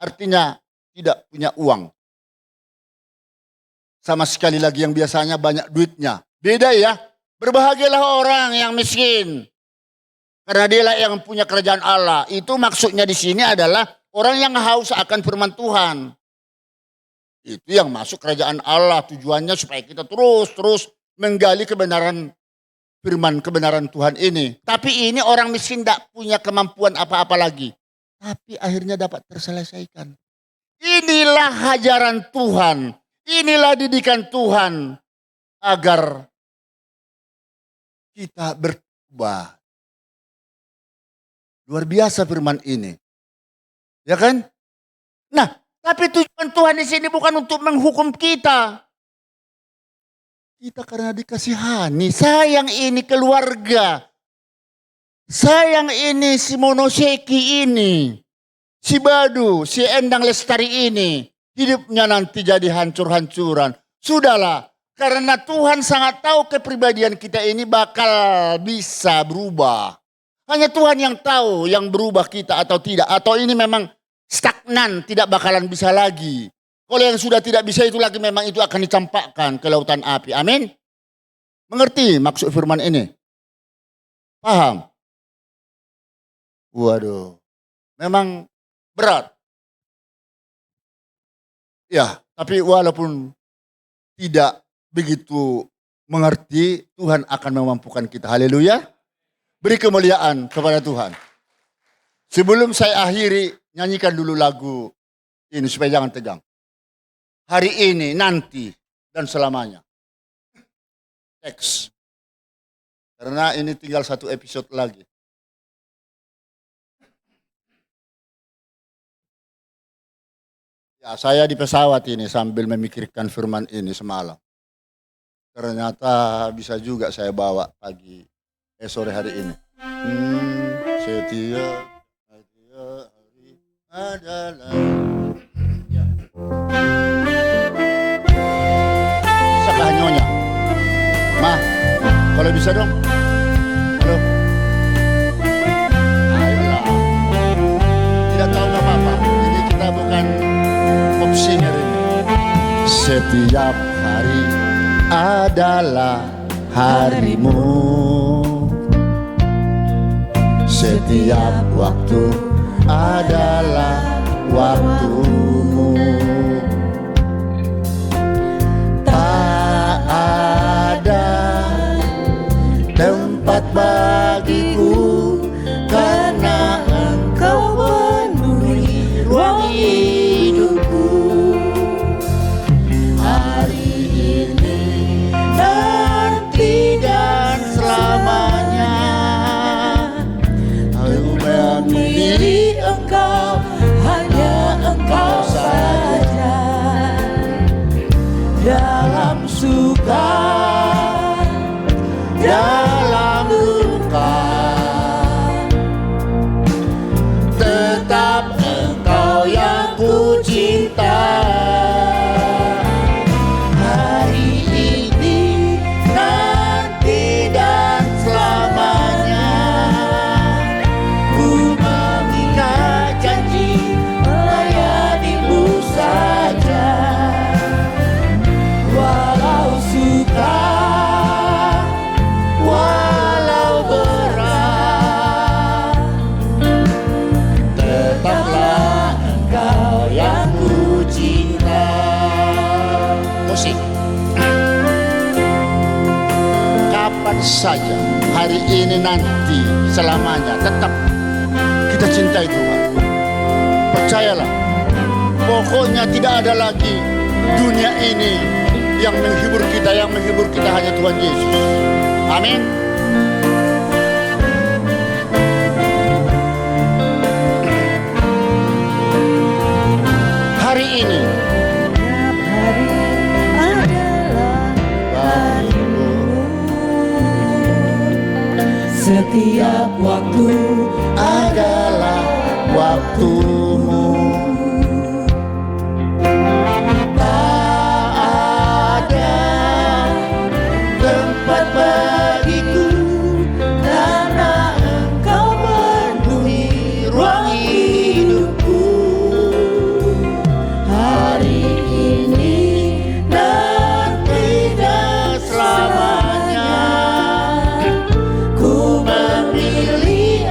Artinya tidak punya uang. Sama sekali lagi yang biasanya banyak duitnya. Beda ya. Berbahagialah orang yang miskin. Karena dialah yang punya kerajaan Allah. Itu maksudnya di sini adalah orang yang haus akan firman Tuhan. Itu yang masuk kerajaan Allah. Tujuannya supaya kita terus menggali kebenaran firman kebenaran Tuhan ini. Tapi ini orang miskin tidak punya kemampuan apa-apa lagi. Tapi akhirnya dapat terselesaikan. Inilah ajaran Tuhan. Inilah didikan Tuhan. Agar kita berubah. Luar biasa firman ini. Ya kan? Nah, tapi tujuan Tuhan di sini bukan untuk menghukum kita. Kita karena dikasihani. Sayang ini keluarga. Sayang ini si Monoseki ini. Si Badu, si Endang Lestari ini. Hidupnya nanti jadi hancur-hancuran. Sudahlah. Karena Tuhan sangat tahu kepribadian kita ini bakal bisa berubah. Hanya Tuhan yang tahu yang berubah kita atau tidak. Atau ini memang stagnan, tidak bakalan bisa lagi. Kalau yang sudah tidak bisa itu lagi memang itu akan dicampakkan ke lautan api. Amin. Mengerti maksud firman ini? Paham? Waduh. Memang berat. Ya, tapi walaupun tidak begitu mengerti, Tuhan akan memampukan kita. Haleluya. Beri kemuliaan kepada Tuhan. Sebelum saya akhiri, nyanyikan dulu lagu ini supaya jangan tegang. Hari ini, nanti, dan selamanya. Teks. Karena ini tinggal satu episode lagi. Ya, saya di pesawat ini sambil memikirkan firman ini semalam. Ternyata bisa juga saya bawa pagi. Sore hari ini. Setiap hari adalah. Ya. Bisakah nyonya? Ma, kalau bisa dong. Halo. Ayolah. Tidak tahu gak apa-apa. Ini kita bukan pop singer ini. Setiap hari adalah harimu. Setiap waktu adalah waktumu. Tak ada tempat bagiku karena Engkau penuhi ruang hidupku. Hari ini, nanti dan selamanya. Memilih Engkau, hanya Engkau saja. Dalam suka, dalam duka, tetap Engkau yang ku cinta. Hari ini, nanti dan selamanya. Kapan saja, hari ini, nanti, selamanya, tetap kita cintai Tuhan. Percayalah, pokoknya tidak ada lagi dunia ini yang menghibur kita. Yang menghibur kita hanya Tuhan Yesus. Amin. Hari ini setiap waktu adalah waktumu. Tak ada tempat bagiku karena Engkau penuhi ruang hidupku. Hari ini, nanti dan selamanya. Ku memilih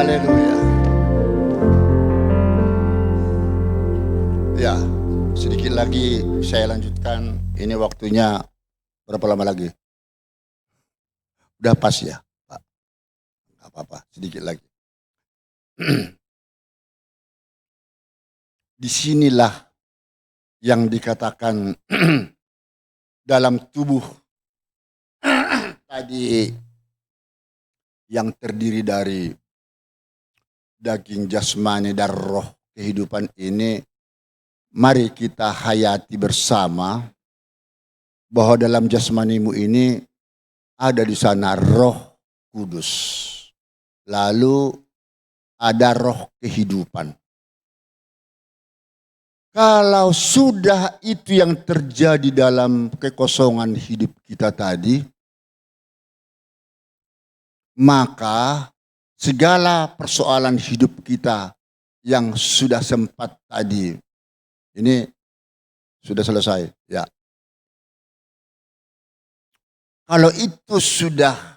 Haleluya. Ya, sedikit lagi saya lanjutkan. Ini waktunya berapa lama lagi? Udah pas ya, Pak? Gak apa-apa, sedikit lagi. Disinilah yang dikatakan dalam tubuh tadi yang terdiri dari daging jasmani dan roh kehidupan ini, mari kita hayati bersama bahwa dalam jasmanimu ini ada di sana Roh Kudus. Lalu ada roh kehidupan. Kalau sudah itu yang terjadi dalam kekosongan hidup kita tadi, maka segala persoalan hidup kita yang sudah sempat tadi, ini sudah selesai, ya. Kalau itu sudah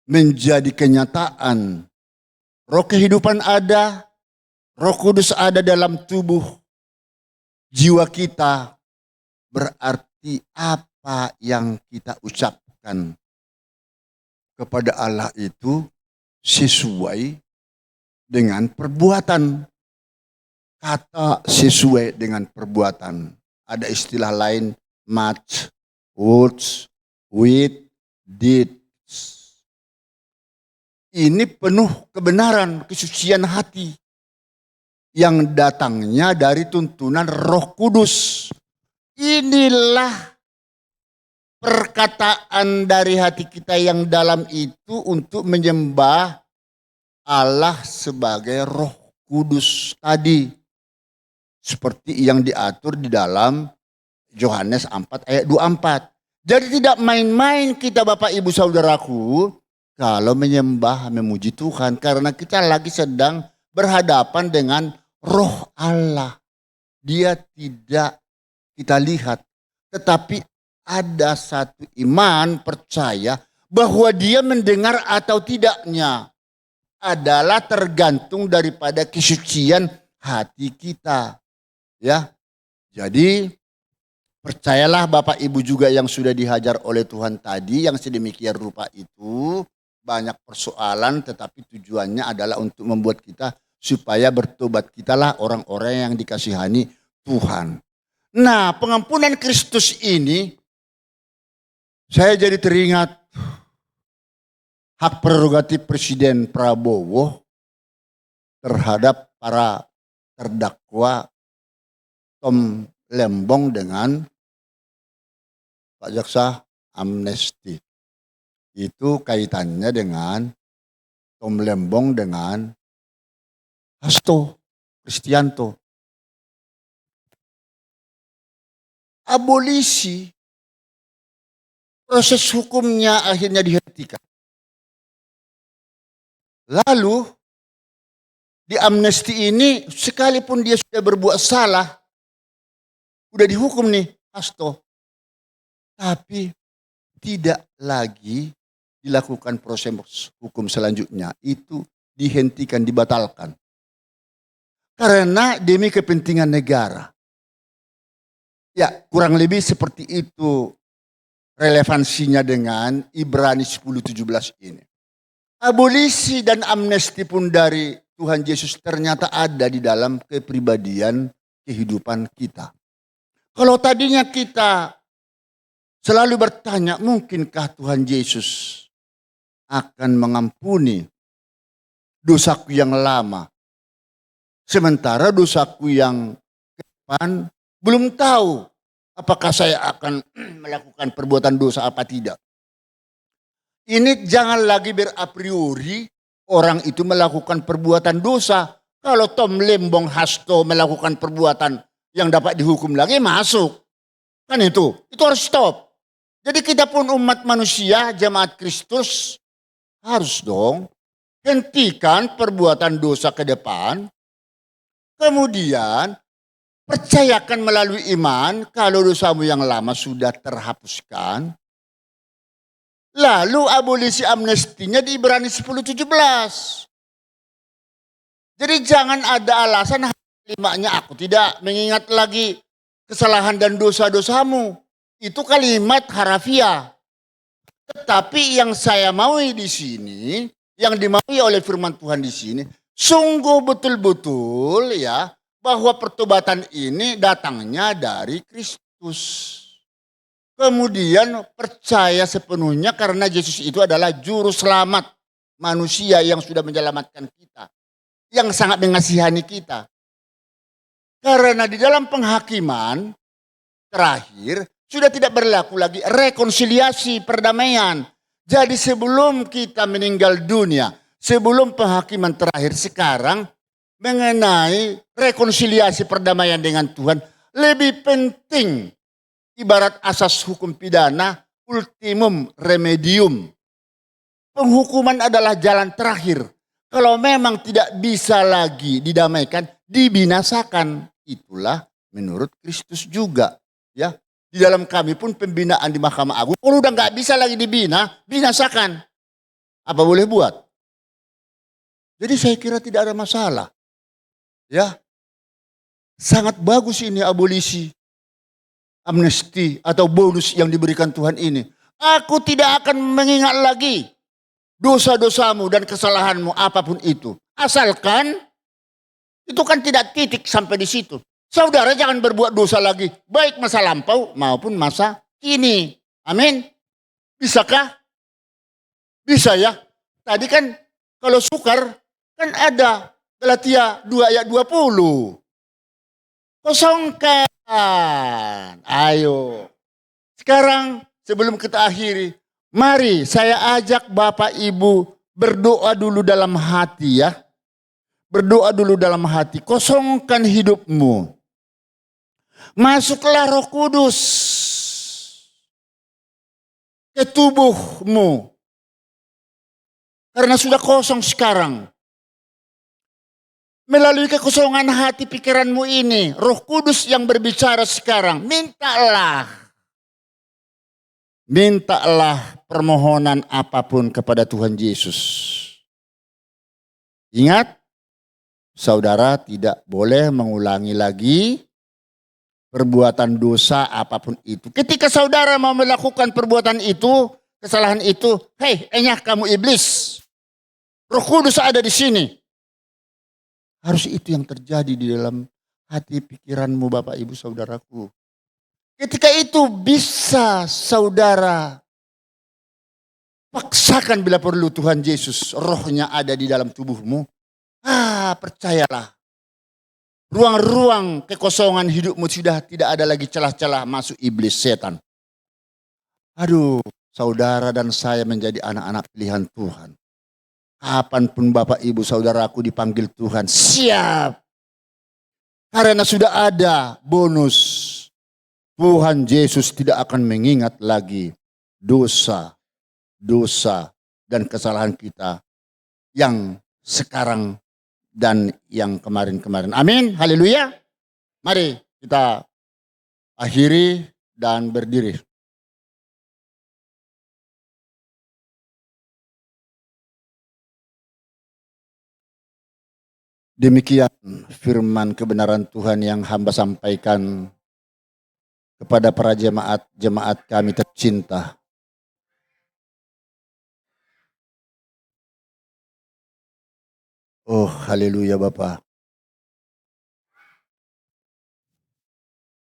menjadi kenyataan, roh kehidupan ada, Roh Kudus ada dalam tubuh jiwa kita, berarti apa yang kita ucapkan kepada Allah itu sesuai dengan perbuatan. Kata sesuai dengan perbuatan. Ada istilah lain, match, words, with, deeds. Ini penuh kebenaran, kesucian hati yang datangnya dari tuntunan Roh Kudus. Inilah perkataan dari hati kita yang dalam itu untuk menyembah Allah sebagai Roh Kudus tadi. Seperti yang diatur di dalam Yohanes 4 ayat 24. Jadi tidak main-main kita Bapak Ibu Saudaraku kalau menyembah memuji Tuhan. Karena kita lagi sedang berhadapan dengan Roh Allah. Dia tidak kita lihat. Tetapi ada satu iman percaya bahwa dia mendengar atau tidaknya adalah tergantung daripada kesucian hati kita. Ya. Jadi percayalah Bapak Ibu juga yang sudah dihajar oleh Tuhan tadi yang sedemikian rupa itu banyak persoalan tetapi tujuannya adalah untuk membuat kita supaya bertobat, kitalah orang-orang yang dikasihani Tuhan. Nah, pengampunan Kristus ini saya jadi teringat hak prerogatif Presiden Prabowo terhadap para terdakwa Tom Lembong dengan Pak Jaksa amnesti. Itu kaitannya dengan Tom Lembong dengan Hasto Kristianto. Abolisi, proses hukumnya akhirnya dihentikan. Lalu di amnesti ini sekalipun dia sudah berbuat salah, udah dihukum nih Hasto, tapi tidak lagi dilakukan proses hukum selanjutnya, itu dihentikan, dibatalkan. Karena demi kepentingan negara. Ya, kurang lebih seperti itu relevansinya dengan Ibrani 10:17 ini. Abolisi dan amnesti pun dari Tuhan Yesus ternyata ada di dalam kepribadian kehidupan kita. Kalau tadinya kita selalu bertanya, mungkinkah Tuhan Yesus akan mengampuni dosaku yang lama? Sementara dosaku yang ke depan belum tahu apakah saya akan melakukan perbuatan dosa apa tidak. Ini jangan lagi a priori orang itu melakukan perbuatan dosa. Kalau Tom Lembong Hasto melakukan perbuatan yang dapat dihukum lagi masuk. Kan itu harus stop. Jadi kita pun umat manusia, jemaat Kristus harus dong hentikan perbuatan dosa ke depan. Kemudian percayakan melalui iman kalau dosamu yang lama sudah terhapuskan. Lalu abolisi amnestinya di Ibrani 10:17. Jadi jangan ada alasan kalimatnya aku tidak mengingat lagi kesalahan dan dosa-dosamu. Itu kalimat harafiah. Tetapi yang saya maui di sini, yang dimaui oleh firman Tuhan di sini, sungguh betul-betul ya bahwa pertobatan ini datangnya dari Kristus. Kemudian percaya sepenuhnya karena Yesus itu adalah juru selamat manusia yang sudah menyelamatkan kita, yang sangat mengasihani kita. Karena di dalam penghakiman terakhir sudah tidak berlaku lagi rekonsiliasi, perdamaian. Jadi sebelum kita meninggal dunia, sebelum penghakiman terakhir sekarang mengenai rekonsiliasi perdamaian dengan Tuhan lebih penting. Ibarat asas hukum pidana, ultimum remedium. Penghukuman adalah jalan terakhir. Kalau memang tidak bisa lagi didamaikan, dibinasakan. Itulah menurut Kristus juga. Ya, di dalam kami pun pembinaan di Mahkamah Agung, kalau udah nggak bisa lagi dibina, binasakan. Apa boleh buat? Jadi saya kira tidak ada masalah. Ya, sangat bagus ini abolisi, amnesti atau bonus yang diberikan Tuhan ini. Aku tidak akan mengingat lagi dosa-dosamu dan kesalahanmu apapun itu. Asalkan itu kan tidak titik sampai di situ. Saudara jangan berbuat dosa lagi, baik masa lampau maupun masa kini. Amin. Bisakah? Bisa ya. Tadi kan kalau sukar kan ada Galatia 2 ayat 20. Kosongkan. Ayo. Sekarang sebelum kita akhiri, mari saya ajak Bapak Ibu berdoa dulu dalam hati ya. Berdoa dulu dalam hati, kosongkan hidupmu. Masuklah Roh Kudus ke tubuhmu. Karena sudah kosong sekarang. Melalui kekosongan hati pikiranmu ini, Roh Kudus yang berbicara sekarang, mintalah permohonan apapun kepada Tuhan Yesus. Ingat, saudara tidak boleh mengulangi lagi perbuatan dosa apapun itu. Ketika saudara mau melakukan perbuatan itu, kesalahan itu, hei, enyah kamu iblis. Roh Kudus ada di sini. Harus itu yang terjadi di dalam hati pikiranmu Bapak Ibu Saudaraku. Ketika itu bisa saudara paksakan bila perlu Tuhan Yesus, rohnya ada di dalam tubuhmu. Percayalah. Ruang-ruang kekosongan hidupmu sudah tidak ada lagi celah-celah masuk iblis setan. Aduh, saudara dan saya menjadi anak-anak pilihan Tuhan. Kapanpun Bapak Ibu Saudaraku dipanggil Tuhan, siap. Karena sudah ada bonus. Tuhan Yesus tidak akan mengingat lagi dosa dan kesalahan kita yang sekarang dan yang kemarin-kemarin. Amin, haleluya. Mari kita akhiri dan berdiri. Demikian firman kebenaran Tuhan yang hamba sampaikan kepada para jemaat kami tercinta. Oh, haleluya Bapa.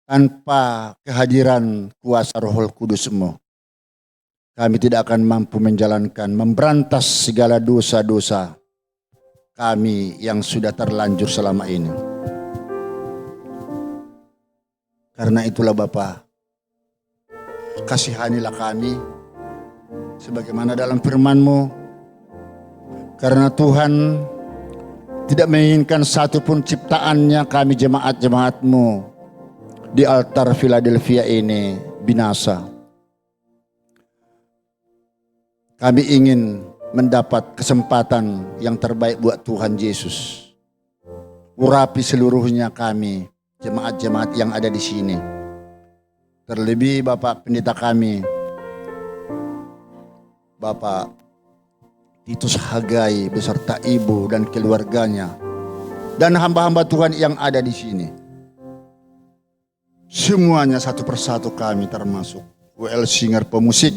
Tanpa kehadiran kuasa Roh Kudus-Mu, kami tidak akan mampu menjalankan, memberantas segala dosa-dosa kami yang sudah terlanjur selama ini. Karena itulah Bapa, kasihanilah kami sebagaimana dalam firman-Mu. Karena Tuhan tidak menginginkan satupun ciptaannya kami jemaat-jemaat-Mu di altar Philadelphia ini binasa. Kami ingin mendapat kesempatan yang terbaik buat Tuhan Yesus. Urapi seluruhnya kami, jemaat-jemaat yang ada di sini. Terlebih Bapak Pendeta kami, Bapak Titus Hagai beserta ibu dan keluarganya dan hamba-hamba Tuhan yang ada di sini. Semuanya satu persatu kami termasuk WL Singer pemusik.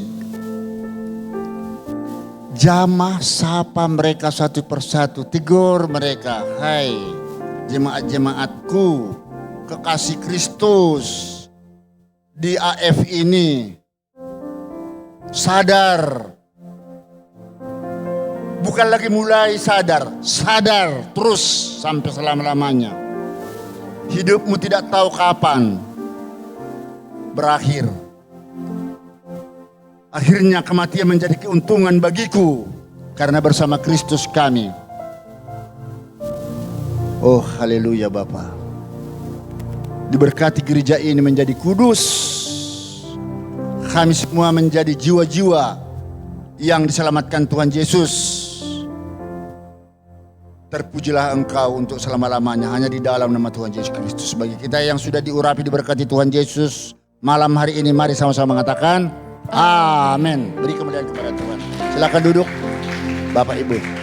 Jamah sapa mereka satu persatu, tegur mereka, hai jemaat-jemaatku, kekasih Kristus di AF ini, sadar, bukan lagi mulai sadar terus sampai selama-lamanya. Hidupmu tidak tahu kapan berakhir. Akhirnya kematian menjadi keuntungan bagiku karena bersama Kristus kami. Oh haleluya Bapa. Diberkati gereja ini menjadi kudus. Kami semua menjadi jiwa-jiwa yang diselamatkan Tuhan Yesus. Terpujilah Engkau untuk selama-lamanya hanya di dalam nama Tuhan Yesus Kristus. Bagi kita yang sudah diurapi diberkati Tuhan Yesus, malam hari ini mari sama-sama mengatakan amin. Beri kemuliaan kepada Tuhan. Silakan duduk Bapak Ibu.